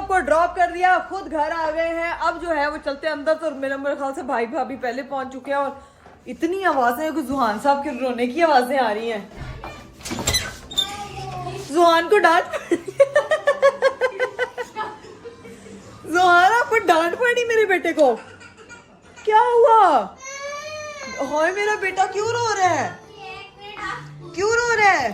सबको ड्रॉप कर दिया, खुद घर आ गए हैं। अब जो है वो चलते अंदर, तो मेरे ख्याल से भाई भाभी पहले पहुंच चुके हैं। और इतनी आवाजें हैं कि जुहान साहब के रोने की आवाजें आ रही हैं। जुहान को डांट जुहान आपको डांट पड़ी मेरे बेटे को, क्या हुआ? हाय मेरा बेटा क्यों रो रहा है, क्यों रो रहा है?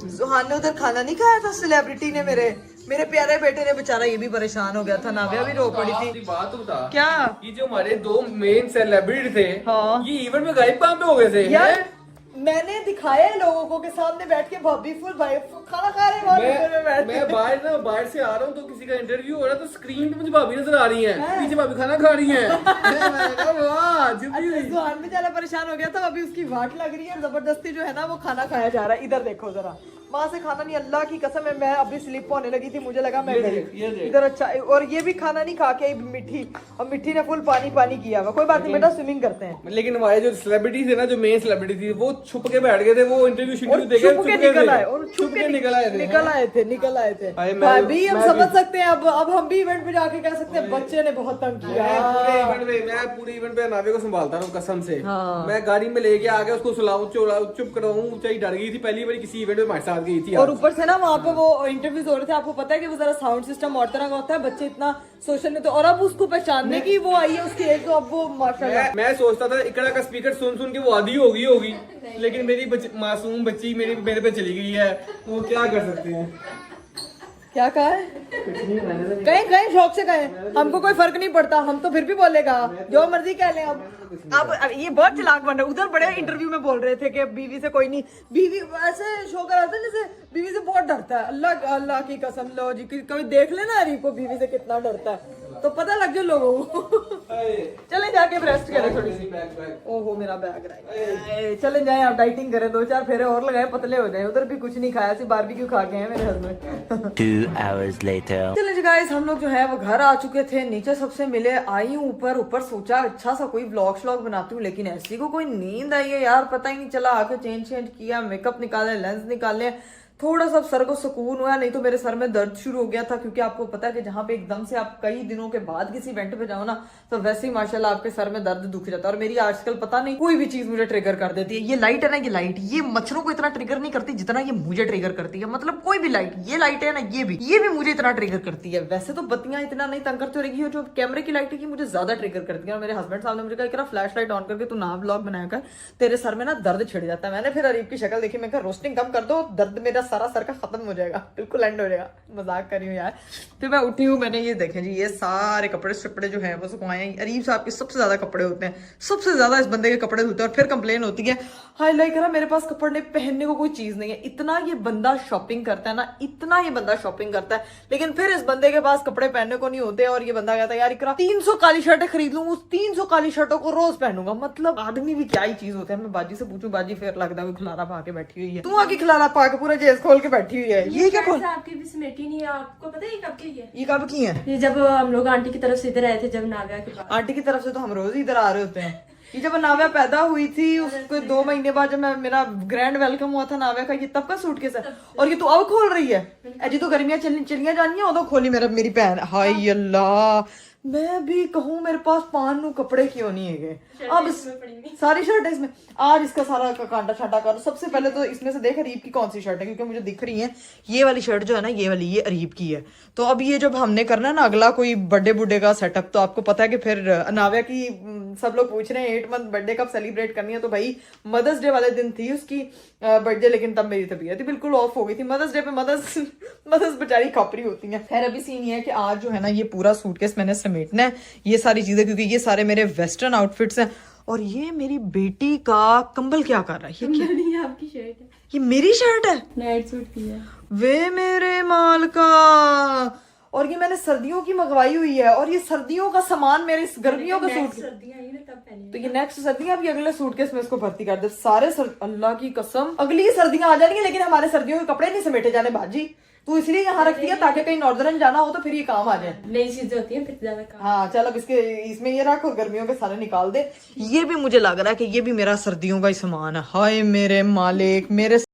जुहान ने उधर खाना नहीं खाया था सेलिब्रिटी ने, मेरे प्यारे बेटे ने, बेचारा ये भी परेशान हो गया था। नाविया भी रो पड़ी थी। बात बता क्या? ये जो हमारे 2 मेन सेलिब्रिटी थे, हाँ। ये इवेंट में गायब कहाँ पे हो गए थे यार मैंने दिखाया है लोगों को के सामने बैठ के, भाभी फुल भाई खाना खा रहे हैं। मैं बाहर से आ रहा हूँ तो किसी का इंटरव्यू हो रहा है, तो स्क्रीन पे मुझे भाभी नजर आ रही है, पीछे भाभी खाना खा रही है। जुहान बेचारा परेशान हो गया था, अभी उसकी वाट लग रही है, जबरदस्ती जो है ना वो खाना खाया जा रहा है। इधर देखो जरा, वहां से खाना नहीं, अल्लाह की कसम है मैं अभी स्लिप होने लगी थी, मुझे लगा मैं गई इधर। अच्छा, और ये भी खाना नहीं खा के मिट्टी, और मिट्टी ने फुल पानी किया हुआ। कोई बात नहीं बेटा, स्विमिंग करते हैं। लेकिन हमारे जो सेलिब्रिटी थे ना, जो मेन सेलिब्रिटी थी, वो छुप के बैठ गए थे, वो इंटरव्यू देके छुप के निकल आए, और छुप के निकल आए थे। भाभी हम समझ सकते हैं, अब हम भी इवेंट पे जाके कह सकते हैं बच्चे ने बहुत तंग किया। मैं पूरे इवेंट पे नावे को संभालता रहा हूँ कसम से। मैं गाड़ी में लेके आ गया उसको, सुलाऊं चुप कराऊं, चाहे डर गई थी पहली बार किसी इवेंट में हमारे साथ गई थी। और ऊपर से ना वहाँ पे वो इंटरव्यूज हो रहे थे, आपको पता है कि वो जरा साउंड सिस्टम और तरह का होता है, बच्चे इतना सोशल में, तो और अब उसको पहचानने की वो आई है उसकी एज, तो अब वो माशाल्लाह। मैं सोचता था इकड़ा का स्पीकर सुन के वो आधी होगी, लेकिन मेरी मासूम बच्ची मेरे पे चली गई है, वो क्या कर सकते हैं। क्या कहा है? कहीं शौक से कहें, हमको कोई फर्क नहीं पड़ता, हम तो फिर भी बोलेगा जो मर्जी कह लें। अब ये बहुत चालाक बन रहे, उधर बड़े इंटरव्यू में बोल रहे थे कि बीवी से कोई नहीं, बीवी ऐसे शो करा था जैसे बीवी से बहुत डरता है। अल्लाह की कसम, लो जी कभी देख लेना अरीब को बीवी से कितना डरता है, तो पता लग जाए लोगों को। चले जाके रेस्ट करें थोड़ी सी। ओहो मेरा बैग रहा, चले जाए आप डाइटिंग करें, 2-4 फेरे और लगाए, पतले हो जाए। उधर भी कुछ नहीं खाया, सिर्फ बारबेक्यू खा के हैं मेरे हस्बैंड। 2 hours later. चलो जी गाइस, हम लोग जो है वो घर आ चुके थे, नीचे सबसे मिले, आई हूँ ऊपर सोचा अच्छा सा कोई व्लॉग बनाती हूँ, लेकिन ऐसी को कोई नींद आई है यार, पता ही नहीं चला। आके चेंज किया, मेकअप निकाले, लेंस निकाले, थोड़ा सा सर को सुकून हुआ, नहीं तो मेरे सर में दर्द शुरू हो गया था। क्योंकि आपको पता है कि जहाँ पे एकदम से आप कई दिनों के बाद किसी इवेंट पे जाओ ना, तो वैसे ही माशाल्लाह आपके सर में दर्द दुख जाता है। और मेरी आजकल पता नहीं कोई भी चीज मुझे ट्रिगर कर देती है। ये लाइट है ना, ये लाइट, ये मच्छरों को इतना ट्रिगर नहीं करती जितना ये मुझे ट्रिगर करती है। मतलब कोई भी लाइट, ये लाइट है ना, ये भी मुझे इतना ट्रिगर करती है। वैसे तो बत्तियां इतना नहीं तंग करती रहेगी, जो कैमरे की लाइट है की मुझे ज्यादा ट्रिगर करती है। और मेरे हस्बैंड साहब ने मुझे कहा फ्लैश लाइट ऑन करके तू ना व्लॉग बनाया कर, तेरे सर में ना दर्द छिड़ जाता है। मैंने फिर अरीब की शक्ल देखी, मैं कहा रोस्टिंग कम कर दो, दर्द मेरा सारा सर का खत्म हो जाएगा, बिल्कुल एंड हो जाएगा। मजाक कर रही हूँ यार। फिर मैं उठी हूँ, मैंने ये देखे जी, ये सारे कपड़े जो हैं वो सुखवाए हैं। अरीब साहब के सबसे ज्यादा कपड़े होते हैं, सबसे ज्यादा इस बंदे के कपड़े धोते हैं। और फिर कंप्लेन होती है, हाय लाइक करा मेरे पास कपड़े पहनने को कोई चीज नहीं है। इतना ये बंदा शॉपिंग करता है ना, इतना ये बंदा शॉपिंग करता है, लेकिन फिर इस बंदे के पास कपड़े पहनने को नहीं होते। और ये बंदा कहता है यार इकरा 300 काली शर्टें खरीद लूँ, उस 300 काली शर्टों को रोज पहनूंगा। मतलब आदमी भी क्या ही चीज होता है। मैं बाजी से पूछूं, बाजी फिर लगता है खिलारा पा के बैठी हुई है। तू आके खिलारा पा के पूरा जेस खोल के बैठी हुई है, ये क्या खोल? आपकी भी समेटी नहीं है, आपको पता है ये कब की है? ये कब की है? ये जब हम लोग आंटी की तरफ से इधर आए थे, जब नाविया के पास। आंटी की तरफ से तो हम रोज इधर आ रहे होते हैं। ये जब नाविया पैदा हुई थी, उसको 2 महीने बाद जब मेरा ग्रैंड वेलकम हुआ था नाविया का, ये तब का सूटकेस है। और ये तू अब खोल रही है? अजी तो गर्मियां चलियां जानी है, उदो खोली मेरी बहन। हाय अल्लाह, मैं भी कहूँ मेरे पास पान नू कपड़े क्यों नहीं है। अब सारी शर्ट है इसमें, आज इसका सारा कांटा छाटा करो। सबसे पहले तो इसमें से देख अरीब की कौन सी शर्ट है, क्योंकि मुझे दिख रही है ये वाली शर्ट जो है ना, ये वाली, ये अरीब की है। तो अब ये जब हमने करना है ना अगला कोई बर्थडे बुड्डे का सेटअप, तो आपको पता है कि फिर नाविया की सब लोग पूछ रहे हैं 8 मंथ बर्थडे कब सेलिब्रेट करनी है। तो भाई मदर्स डे वाले दिन थी उसकी बर्थडे, लेकिन तब मेरी तबीयत बिल्कुल ऑफ हो गई थी। मदर्स डे पे मदर्स बेचारी खापरी होती हैं। खैर अभी सीन ये है कि आज जो है ना ये पूरा सूटकेस मैंने समेटना है, ये सारी चीजें, क्योंकि ये सारे मेरे वेस्टर्न आउटफिट्स हैं। और ये मेरी बेटी का कंबल क्या कर रहा है? ये क्या? नहीं, आपकी शर्ट है। ये मेरी शर्ट है, नाइट सूट की है। वे मेरे माल का। और ये मैंने सर्दियों की मंगवाई हुई है, और ये सर्दियों का सामान मेरे गर्मियों का सूट। सर्दियां आई ना तब पहनी। तो ये नेक्स्ट सर्दियां भी अगले सूटकेस में इसको भर्ती कर दे सारे अल्लाह की कसम अगली सर्दियां आ जाएंगी, लेकिन हमारे सर्दियों के कपड़े नहीं समेटे जाने बाजी। तू इसलिए यहाँ रखती है ताकि कहीं नॉर्दर्न जाना हो तो फिर ये काम आ जाए। नई चीजें होती हैं फिर ज्यादा काम। हाँ चल, अब इसमें ये रख और गर्मियों के सारे निकाल दे। ये भी मुझे लग रहा है कि ये भी मेरा सर्दियों का ही सामान है। हाय मेरे मालिक, मेरे